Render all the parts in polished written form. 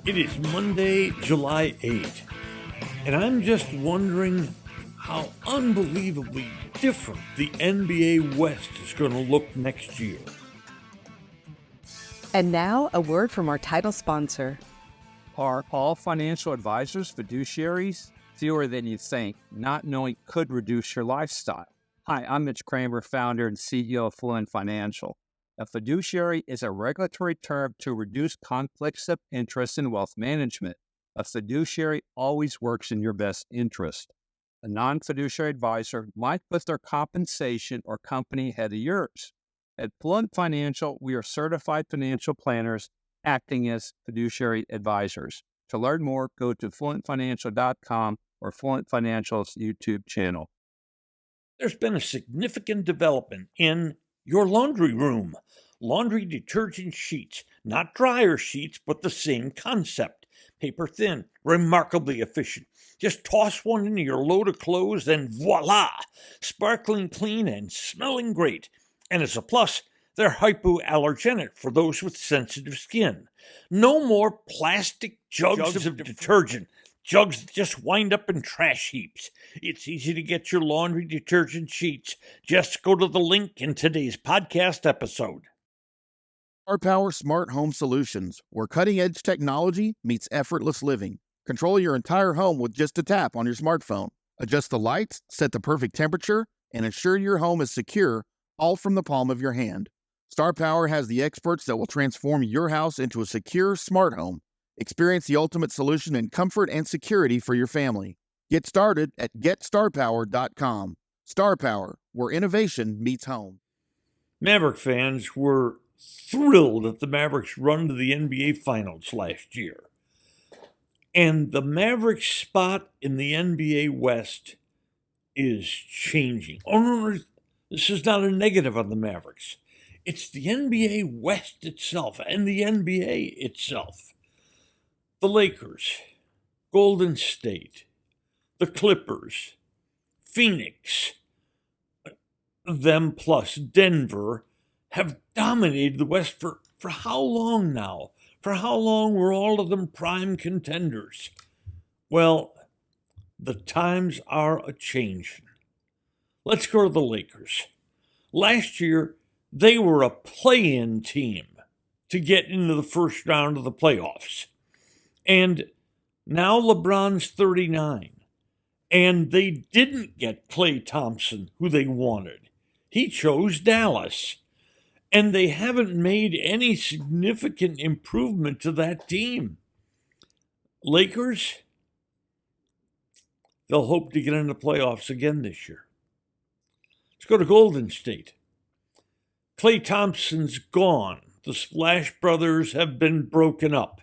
It is Monday, July 8th, and I'm just wondering how unbelievably different the NBA West is going to look next year. And now, a word from our title sponsor. Are all financial advisors fiduciaries? Fewer than you think. Not knowing could reduce your lifestyle. Hi, I'm Mitch Kramer, founder and CEO of Fluent Financial. A fiduciary is a regulatory term to reduce conflicts of interest in wealth management. A fiduciary always works in your best interest. A non-fiduciary advisor might put their compensation or company ahead of yours. At Fluent Financial, we are certified financial planners acting as fiduciary advisors. To learn more, go to fluentfinancial.com or Fluent Financial's YouTube channel. There's been a significant development in your laundry room. Laundry detergent sheets, not dryer sheets, but the same concept. Paper thin, remarkably efficient. Just toss one into your load of clothes and voila! Sparkling clean and smelling great. And as a plus, they're hypoallergenic for those with sensitive skin. No more plastic jugs of detergent. Jugs that just wind up in trash heaps. It's easy to get your laundry detergent sheets. Just go to the link in today's podcast episode. StarPower Smart Home Solutions, where cutting-edge technology meets effortless living. Control your entire home with just a tap on your smartphone. Adjust the lights, set the perfect temperature, and ensure your home is secure, all from the palm of your hand. StarPower has the experts that will transform your house into a secure, smart home. Experience the ultimate solution in comfort and security for your family. Get started at GetStarPower.com. StarPower, where innovation meets home. Maverick fans were thrilled at the Mavericks' run to the NBA Finals last year. And the Mavericks' spot in the NBA West is changing. Oh, no, this is not a negative on the Mavericks. It's the NBA West itself and the NBA itself. The Lakers, Golden State, the Clippers, Phoenix, them plus Denver have dominated the West for how long now? For how long were all of them prime contenders? Well, the times are a-changing. Let's go to the Lakers. Last year, they were a play-in team to get into the first round of the playoffs. And now LeBron's 39. And they didn't get Klay Thompson, who they wanted. He chose Dallas. And they haven't made any significant improvement to that team. Lakers, they'll hope to get into the playoffs again this year. Let's go to Golden State. Klay Thompson's gone. The Splash Brothers have been broken up.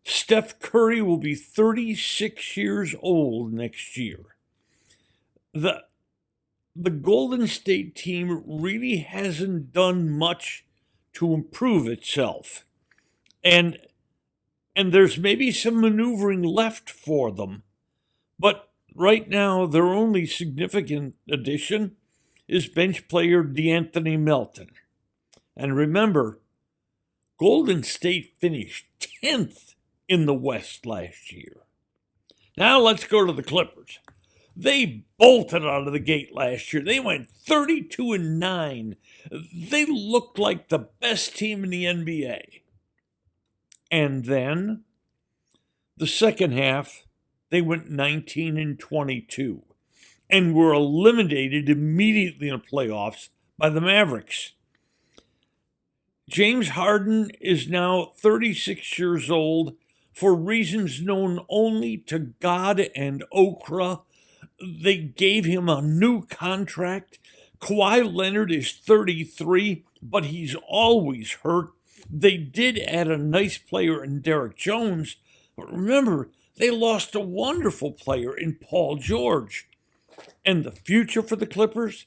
Steph Curry will be 36 years old next year. The Golden State team really hasn't done much to improve itself. And there's maybe some maneuvering left for them. But right now, their only significant addition is bench player DeAnthony Melton. And remember, Golden State finished 10th in the West last year. Now let's go to the Clippers. They bolted out of the gate last year. They went 32-9. They looked like the best team in the NBA. And then, the second half, they went 19-22 and were eliminated immediately in the playoffs by the Mavericks. James Harden is now 36 years old for reasons known only to God and Okra. They gave him a new contract. Kawhi Leonard is 33, but he's always hurt. They did add a nice player in Derek Jones, but remember, they lost a wonderful player in Paul George. And the future for the Clippers?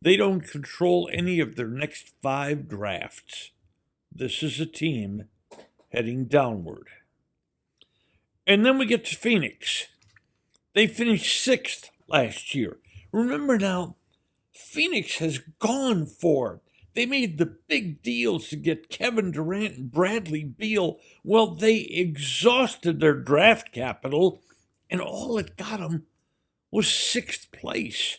They don't control any of their next 5 drafts. This is a team heading downward. And then we get to Phoenix. They finished 6th last year. Remember now, Phoenix has gone for it. They made the big deals to get Kevin Durant and Bradley Beal. Well, they exhausted their draft capital, and all it got them was sixth place.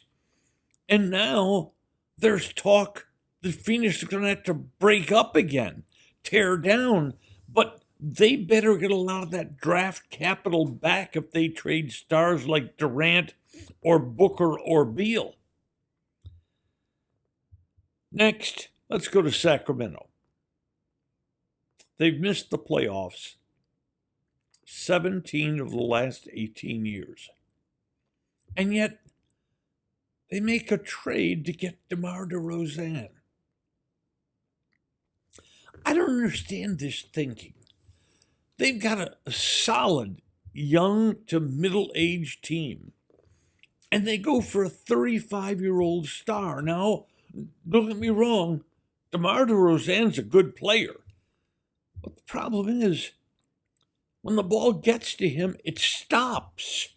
And now there's talk that Phoenix is going to have to break up again, tear down, but they better get a lot of that draft capital back if they trade stars like Durant or Booker or Beal. Next, let's go to Sacramento. They've missed the playoffs 17 of the last 18 years. And yet, they make a trade to get DeMar DeRozan. I don't understand this thinking. They've got a solid young to middle-aged team, and they go for a 35-year-old star. Now, don't get me wrong, DeMar DeRozan's a good player. But the problem is, when the ball gets to him, it stops.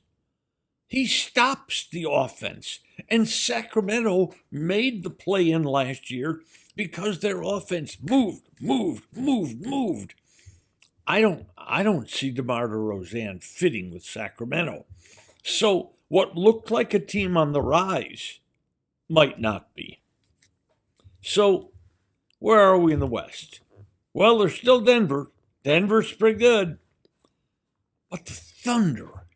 He stops the offense. And Sacramento made the play-in last year because their offense moved. I don't see DeMar DeRozan fitting with Sacramento. So what looked like a team on the rise might not be. So, where are we in the West? Well, there's still Denver. Denver's pretty good. But the Thunder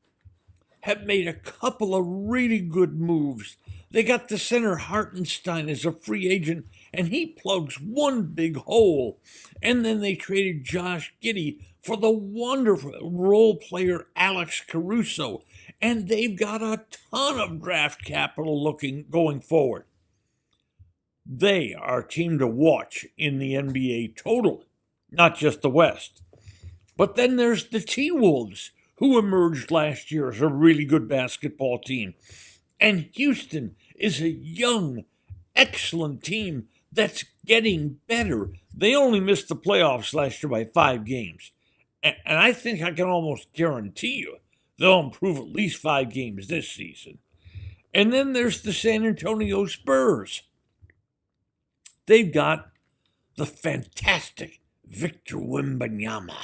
have made a couple of really good moves. They got the center Hartenstein as a free agent, and he plugs one big hole. And then they traded Josh Giddey for the wonderful role player Alex Caruso. And they've got a ton of draft capital going forward. They are a team to watch in the NBA total, not just the West. But then there's the T-Wolves, who emerged last year as a really good basketball team. And Houston is a young, excellent team that's getting better. They only missed the playoffs last year by 5 games. And I think I can almost guarantee you they'll improve at least 5 games this season. And then there's the San Antonio Spurs. They've got the fantastic Victor Wembanyama.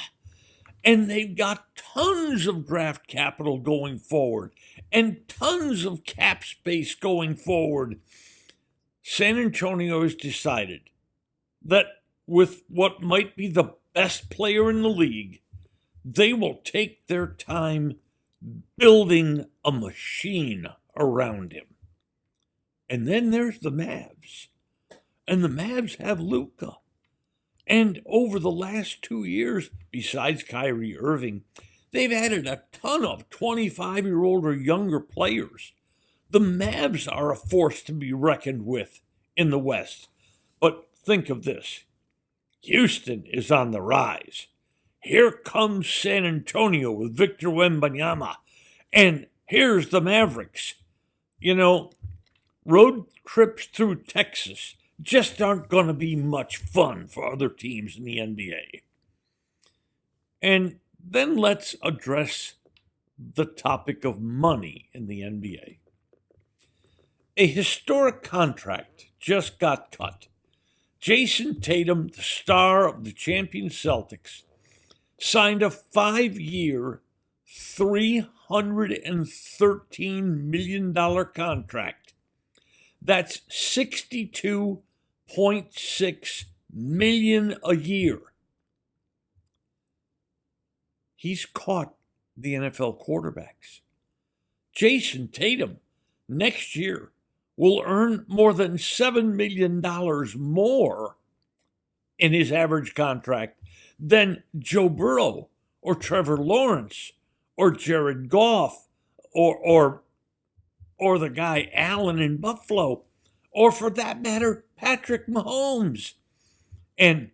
And they've got tons of draft capital going forward and tons of cap space going forward. San Antonio has decided that with what might be the best player in the league, they will take their time building a machine around him. And then there's the Mavs. And the Mavs have Luka. And over the last 2 years, besides Kyrie Irving, they've added a ton of 25-year-old or younger players. The Mavs are a force to be reckoned with in the West. But think of this. Houston is on the rise. Here comes San Antonio with Victor Wembanyama. And here's the Mavericks. You know, road trips through Texas just aren't going to be much fun for other teams in the NBA. And then let's address the topic of money in the NBA. A historic contract just got cut. Jason Tatum, the star of the champion Celtics, signed a 5-year, $313 million contract. That's $62.6 million a year. He's caught the NFL quarterbacks. Jason Tatum next year will earn more than $7 million more in his average contract than Joe Burrow or Trevor Lawrence or Jared Goff or the guy Allen in Buffalo, or for that matter, Patrick Mahomes. And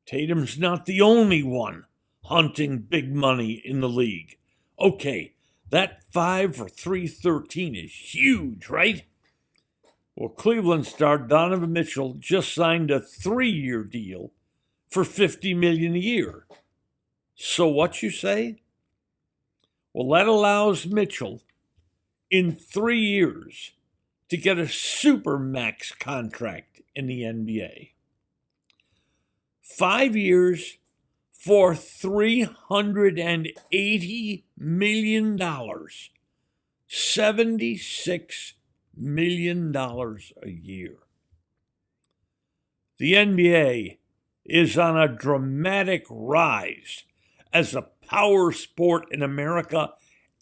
Tatum's not the only one hunting big money in the league. Okay, that 5 for 313 is huge, right? Well, Cleveland star Donovan Mitchell just signed a 3-year deal for $50 million a year. So what you say? Well, that allows Mitchell in 3 years to get a super max contract in the NBA. 5 years for $380 million. $76 million a year. The NBA is on a dramatic rise as a power sport in America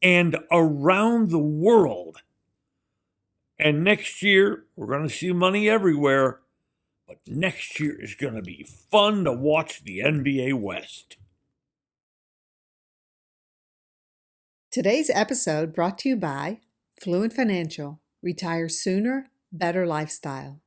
and around the world. And next year, we're going to see money everywhere, but next year is going to be fun to watch the NBA West. Today's episode brought to you by Fluent Financial, Retire Sooner, Better Lifestyle,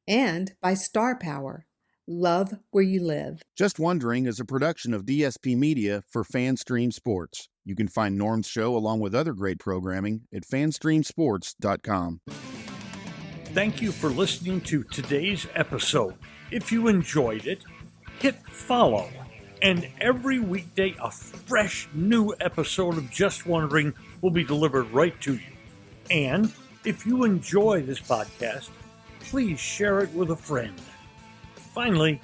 and by Star Power, Love Where You Live. Just Wondering is a production of DSP Media for FanStream Sports. You can find Norm's show along with other great programming at fanstreamsports.com. Thank you for listening to today's episode. If you enjoyed it, hit follow. And every weekday, a fresh new episode of Just Wondering will be delivered right to you. And if you enjoy this podcast, please share it with a friend. Finally,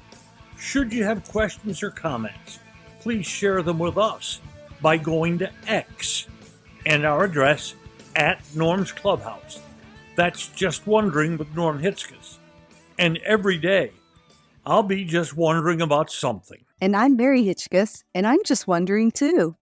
should you have questions or comments, please share them with us by going to X and our address at Norm's Clubhouse. That's Just Wondering with Norm Hitzges. And every day, I'll be just wondering about something. And I'm Mary Hitchkus, and I'm just wondering too.